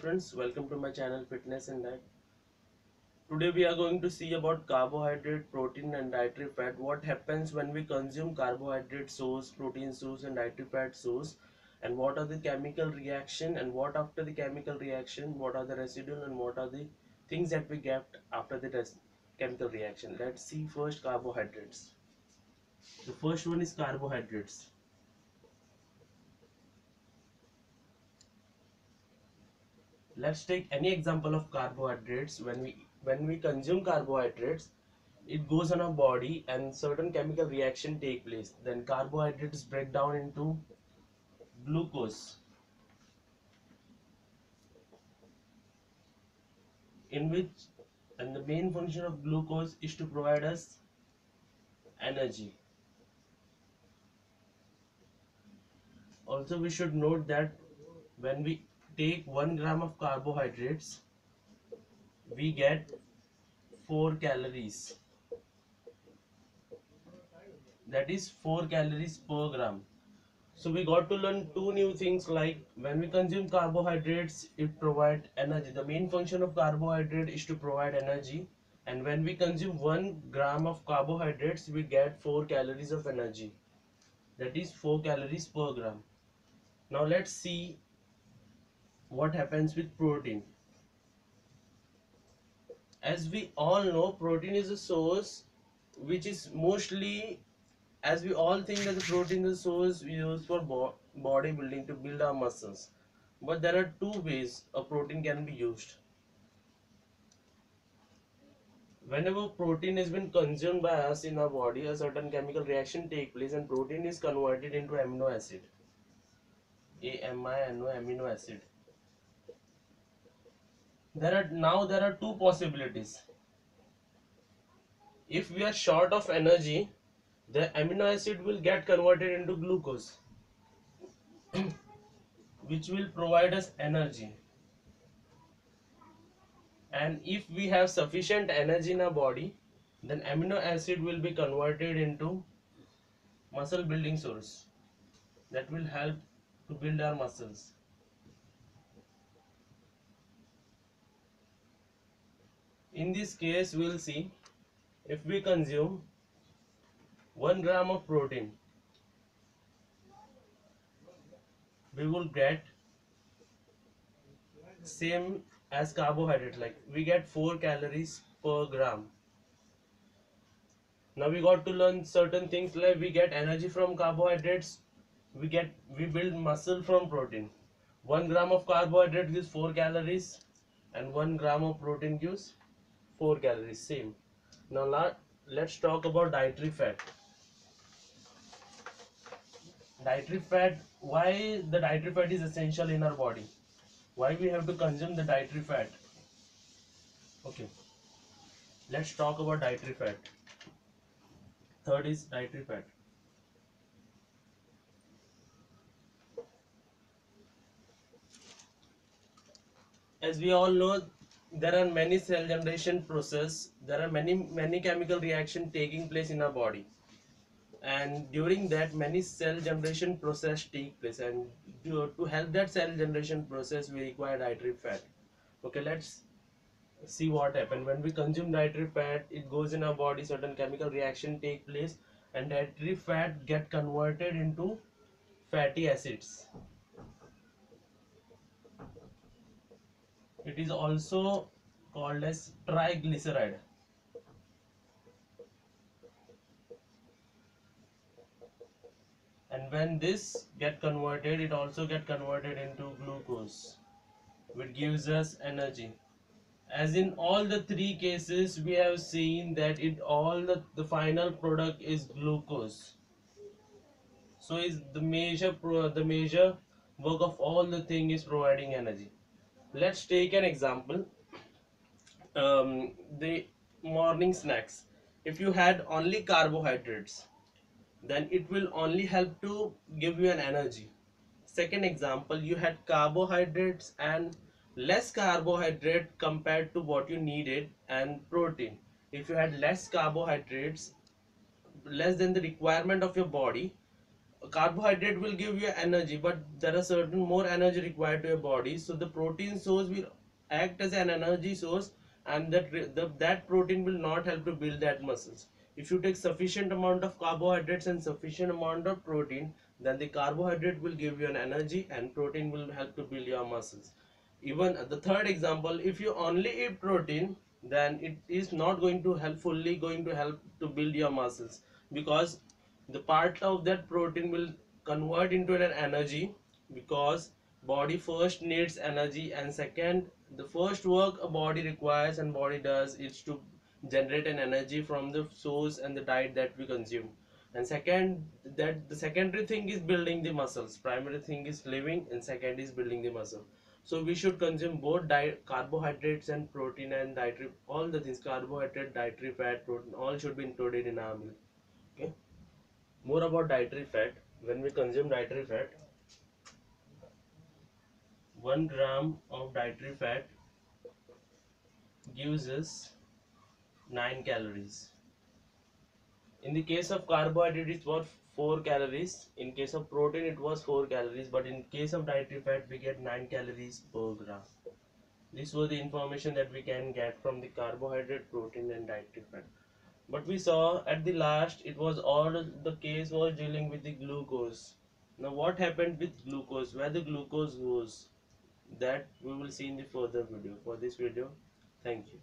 friends, welcome to my channel Fitness and Diet. Today we are going to see about carbohydrate, protein and dietary fat. What happens when we consume carbohydrate source, protein source and dietary fat source, and what are the chemical reaction, and what after the chemical reaction, what are the residual and what are the things that we get after the chemical reaction. Let's see first carbohydrates. The first one is carbohydrates. Let's take any example of carbohydrates. When we consume carbohydrates, it goes on our body and certain chemical reaction take place. Then carbohydrates break down into glucose, in which, and the main function of glucose is to provide us energy. Also we should note that when we take 1 gram of carbohydrates, we get 4 calories. That is 4 calories per gram. So we got to learn two new things, like when we consume carbohydrates, it provides energy. The main function of carbohydrate is to provide energy, and when we consume 1 gram of carbohydrates, we get 4 calories of energy. That is 4 calories per gram. Now let's see what happens with protein. As we all know, protein is a source which is mostly, as we all think that the protein is a source we use for bodybuilding to build our muscles. But there are two ways a protein can be used. Whenever protein has been consumed by us in our body, a certain chemical reaction takes place and protein is converted into amino acid. AMINO, amino acid. There are two possibilities. If we are short of energy, the amino acid will get converted into glucose, which will provide us energy. And if we have sufficient energy in our body, then amino acid will be converted into muscle building source that will help to build our muscles. In this case, we will see, if we consume 1 gram of protein, we will get same as carbohydrate, like we get 4 calories per gram. Now we got to learn certain things, like we get energy from carbohydrates, we build muscle from protein. 1 gram of carbohydrate gives 4 calories and 1 gram of protein gives 4 calories, same. Now let's talk about dietary fat. Dietary fat, why the dietary fat is essential in our body, why we have to consume the dietary fat. Okay, let's talk about dietary fat. Third is dietary fat. As we all know, there are many cell generation process, there are many chemical reaction taking place in our body, and during that many cell generation process take place, and to help that cell generation process we require dietary fat. Okay, let's see what happens when we consume dietary fat. It goes in our body, certain chemical reaction take place, and dietary fat get converted into fatty acids. It is also called as triglyceride. And when this get converted, it also get converted into glucose, which gives us energy. As in all the three cases, we have seen that the final product is glucose. So is the major work of all the thing is providing energy. Let's take an example. The morning snacks. If you had only carbohydrates, then it will only help to give you an energy. Second example, you had carbohydrates and less carbohydrate compared to what you needed, and protein. If you had less carbohydrates, less than the requirement of your body, carbohydrate will give you energy, but there are certain more energy required to your body. So the protein source will act as an energy source, and that protein will not help to build that muscles. If you take sufficient amount of carbohydrates and sufficient amount of protein, then the carbohydrate will give you an energy and protein will help to build your muscles. Even the third example, if you only eat protein, then it is not going to help fully going to help to build your muscles, because the part of that protein will convert into an energy, because body first needs energy, and second, the first work a body requires and body does is to generate an energy from the source and the diet that we consume. And second, that the secondary thing is building the muscles, primary thing is living, and second is building the muscle. So we should consume both diet, carbohydrates and protein, and dietary, all the things, carbohydrate, dietary fat, protein, all should be included in our meal. Okay. More about dietary fat. When we consume dietary fat, 1 gram of dietary fat gives us 9 calories. In the case of carbohydrate, it was 4 calories. In case of protein, it was 4 calories. But in case of dietary fat, we get 9 calories per gram. This was the information that we can get from the carbohydrate, protein, and dietary fat. But we saw at the last, it was all the case was dealing with the glucose. Now what happened with glucose, where the glucose goes, that we will see in the further video. For this video, thank you.